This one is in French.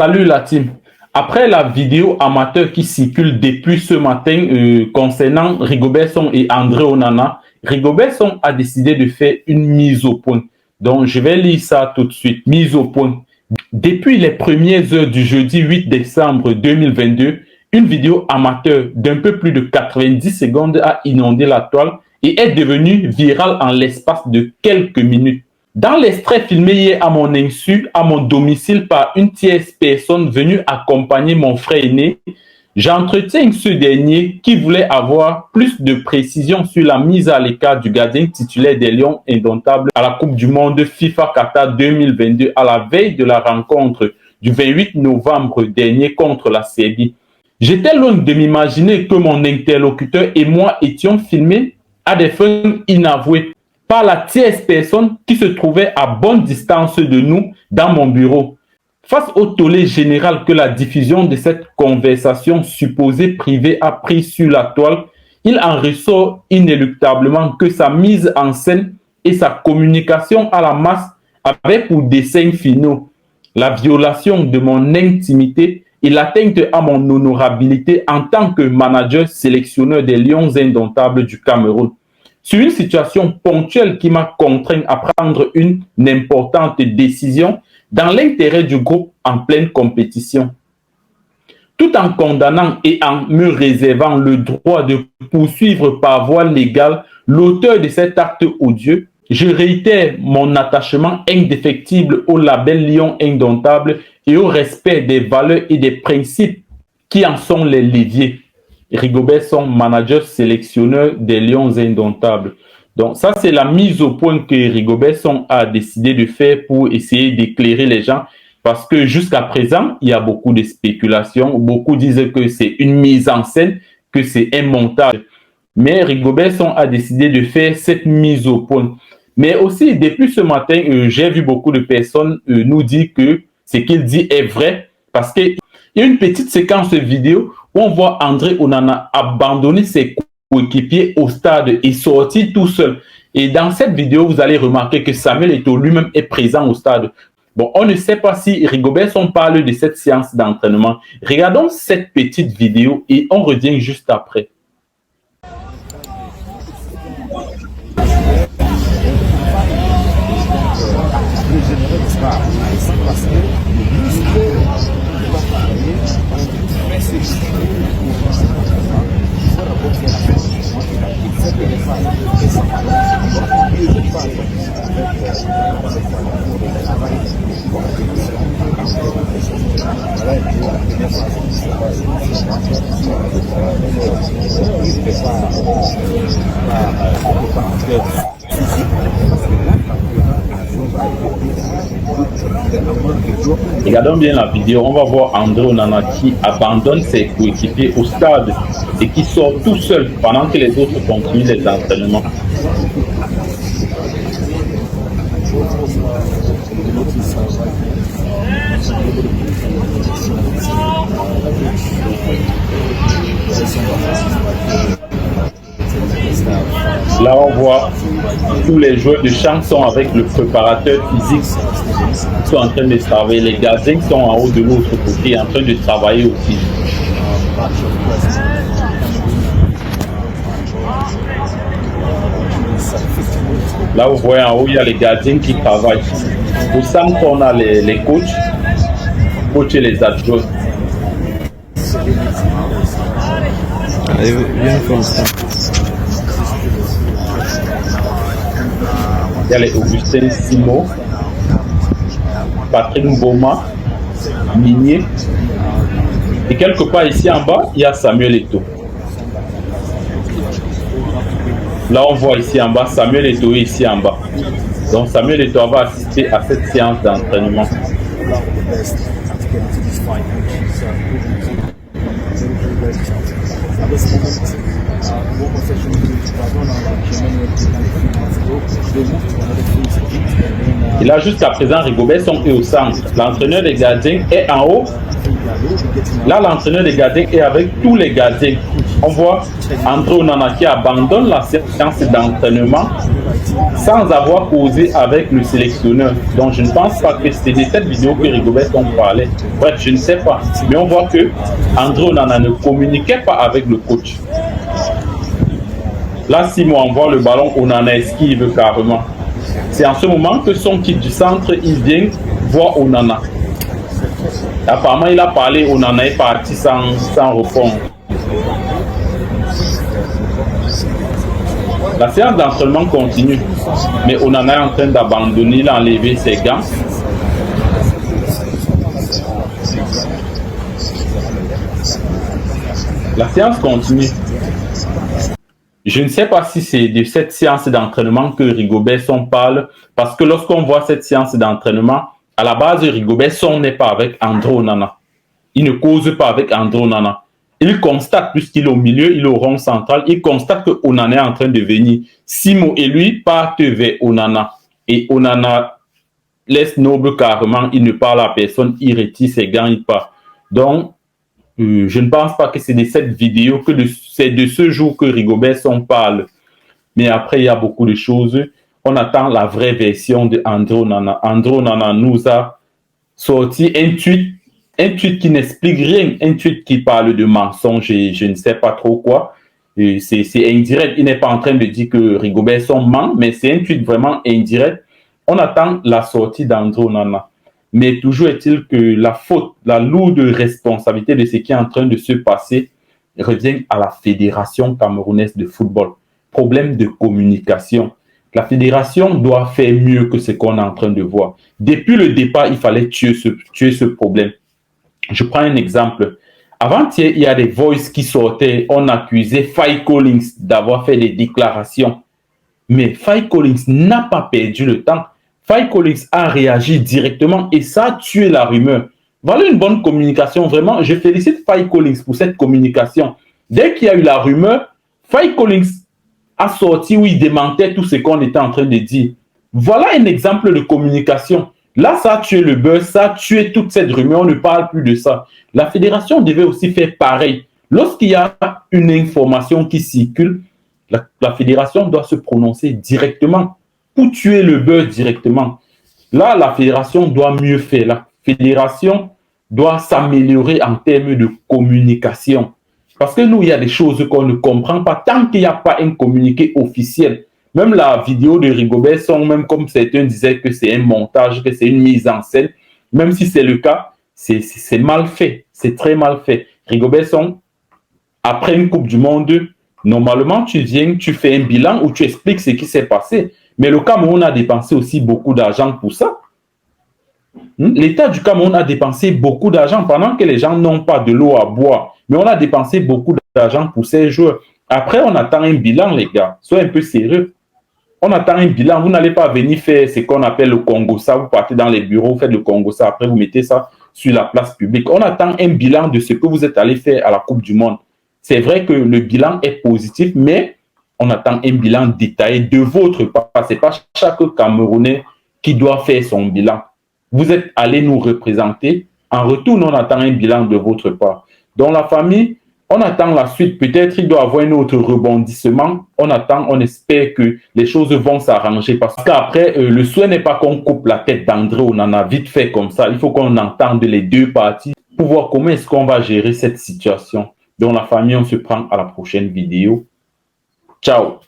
Salut la team. Après la vidéo amateur qui circule depuis ce matin concernant Rigobert Song et André Onana, Rigobert Song a décidé de faire une mise au point. Donc, je vais lire ça tout de suite. Mise au point. Depuis les premières heures du jeudi 8 décembre 2022, une vidéo amateur d'un peu plus de 90 secondes a inondé la toile et est devenue virale en l'espace de quelques minutes. Dans l'extrait filmé hier à mon insu, à mon domicile par une tierce personne venue accompagner mon frère aîné, j'entretiens ce dernier qui voulait avoir plus de précision sur la mise à l'écart du gardien titulaire des Lions indomptables à la Coupe du Monde FIFA Qatar 2022 à la veille de la rencontre du 28 novembre dernier contre la Serbie. J'étais loin de m'imaginer que mon interlocuteur et moi étions filmés à des fins inavouées par la tierce personne qui se trouvait à bonne distance de nous dans mon bureau. Face au tollé général que la diffusion de cette conversation supposée privée a pris sur la toile, il en ressort inéluctablement que sa mise en scène et sa communication à la masse avaient pour dessein finaux la violation de mon intimité et l'atteinte à mon honorabilité en tant que manager sélectionneur des Lions indomptables du Cameroun. Sur une situation ponctuelle qui m'a contraint à prendre une importante décision dans l'intérêt du groupe en pleine compétition. Tout en condamnant et en me réservant le droit de poursuivre par voie légale l'auteur de cet acte odieux, je réitère mon attachement indéfectible au label Lions indomptables et au respect des valeurs et des principes qui en sont les leviers. Rigobert Song, manager sélectionneur des Lions indomptables. Donc ça, c'est la mise au point que Rigobert Song a décidé de faire pour essayer d'éclairer les gens parce que jusqu'à présent, il y a beaucoup de spéculations. Beaucoup disent que c'est une mise en scène, que c'est un montage. Mais Rigobert Song a décidé de faire cette mise au point. Mais aussi, depuis ce matin, j'ai vu beaucoup de personnes nous dire que ce qu'il dit est vrai parce qu'il y a une petite séquence vidéo où on voit André Onana abandonner ses coéquipiers au stade et sortir tout seul. Et dans cette vidéo, vous allez remarquer que Samuel Eto'o lui-même est présent au stade. Bon, on ne sait pas si Rigobert Song parle de cette séance d'entraînement. Regardons cette petite vidéo et on revient juste après. Regardons bien la vidéo, on va voir André Onana qui abandonne ses coéquipiers au stade et qui sort tout seul pendant que les autres continuent les entraînements. Là, on voit tous les joueurs de champ sont avec le préparateur physique, sont en train de travailler. Les gardiens sont en haut de l'autre côté, en train de travailler aussi. Là, vous voyez en haut, il y a les gardiens qui travaillent. Au centre, on a les coachs et les adjoints. Il y a les Augustin Simo, Patrick Mboma, Minier. Et quelque part ici en bas, il y a Samuel Eto'o. Là, on voit ici en bas Samuel Eto'o ici en bas. Donc Samuel Eto'o va assister à cette séance d'entraînement. Et là, jusqu'à présent, Rigobert Song est au centre. L'entraîneur des gardiens est en haut. Là, l'entraîneur des gardiens est avec tous les gardiens. On voit André Onana qui abandonne la séance d'entraînement sans avoir causé avec le sélectionneur. Donc je ne pense pas que c'était de cette vidéo que Rigobert Song parlait. Bref, je ne sais pas. Mais on voit que André Onana ne communiquait pas avec le coach. Là, Simon envoie le ballon, Onana esquive carrément. C'est en ce moment que son kit du centre, il vient voir Onana. Apparemment, il a parlé, Onana est parti sans répondre. La séance d'entraînement continue, mais Onana est en train d'abandonner, il a enlevé ses gants. La séance continue. Je ne sais pas si c'est de cette séance d'entraînement que Rigobert Song parle, parce que lorsqu'on voit cette séance d'entraînement, à la base, Rigobert Song n'est pas avec André Onana. Il ne cause pas avec André Onana. Il constate, puisqu'il est au milieu, il est au rond central, il constate que Onana est en train de venir. Simo et lui partent vers Onana. Et Onana laisse Noble carrément, il ne parle à personne, il retire ses gants, il part. Donc, je ne pense pas que c'est de cette vidéo, que c'est de ce jour que Rigobert Song parle. Mais après, il y a beaucoup de choses. On attend la vraie version de André Onana. André Onana nous a sorti un tweet qui n'explique rien, un tweet qui parle de mensonge et je ne sais pas trop quoi. C'est indirect. Il n'est pas en train de dire que Rigobert Song ment, mais c'est un tweet vraiment indirect. On attend la sortie d'André Onana. Mais toujours est-il que la faute, la lourde responsabilité de ce qui est en train de se passer revient à la Fédération camerounaise de football. Problème de communication. La fédération doit faire mieux que ce qu'on est en train de voir. Depuis le départ, il fallait tuer ce problème. Je prends un exemple. Avant-hier, il y a des voices qui sortaient. On accusait Faye Collins d'avoir fait des déclarations. Mais Faye Collins n'a pas perdu le temps. Faye Collins a réagi directement et ça a tué la rumeur. Voilà une bonne communication. Vraiment, je félicite Faye Collins pour cette communication. Dès qu'il y a eu la rumeur, Faye Collins a sorti où il démentait tout ce qu'on était en train de dire. Voilà un exemple de communication. Là, ça a tué le buzz, ça a tué toute cette rumeur, on ne parle plus de ça. La fédération devait aussi faire pareil. Lorsqu'il y a une information qui circule, la fédération doit se prononcer directement pour tuer le buzz directement. Là, la fédération doit mieux faire. La fédération doit s'améliorer en termes de communication. Parce que nous, il y a des choses qu'on ne comprend pas tant qu'il n'y a pas un communiqué officiel. Même la vidéo de Rigobert Song, même comme certains disaient que c'est un montage, que c'est une mise en scène, même si c'est le cas, c'est mal fait. C'est très mal fait. Rigobert Song, après une Coupe du Monde, normalement, tu viens, tu fais un bilan où tu expliques ce qui s'est passé. Mais le Cameroun a dépensé aussi beaucoup d'argent pour ça. L'État du Cameroun a dépensé beaucoup d'argent pendant que les gens n'ont pas de l'eau à boire. Mais on a dépensé beaucoup d'argent pour ces joueurs. Après, on attend un bilan, les gars. Soyez un peu sérieux. On attend un bilan. Vous n'allez pas venir faire ce qu'on appelle le Congo-ça. Vous partez dans les bureaux, vous faites le Congo-ça. Après, vous mettez ça sur la place publique. On attend un bilan de ce que vous êtes allé faire à la Coupe du Monde. C'est vrai que le bilan est positif, mais on attend un bilan détaillé de votre part. Ce n'est pas chaque Camerounais qui doit faire son bilan. Vous êtes allé nous représenter. En retour, on attend un bilan de votre part. Dans la famille, on attend la suite. Peut-être il doit y avoir un autre rebondissement. On attend, on espère que les choses vont s'arranger. Parce qu'après, le souhait n'est pas qu'on coupe la tête d'André Onana vite fait comme ça. Il faut qu'on entende les deux parties pour voir comment est-ce qu'on va gérer cette situation. Dans la famille, on se prend à la prochaine vidéo. Ciao!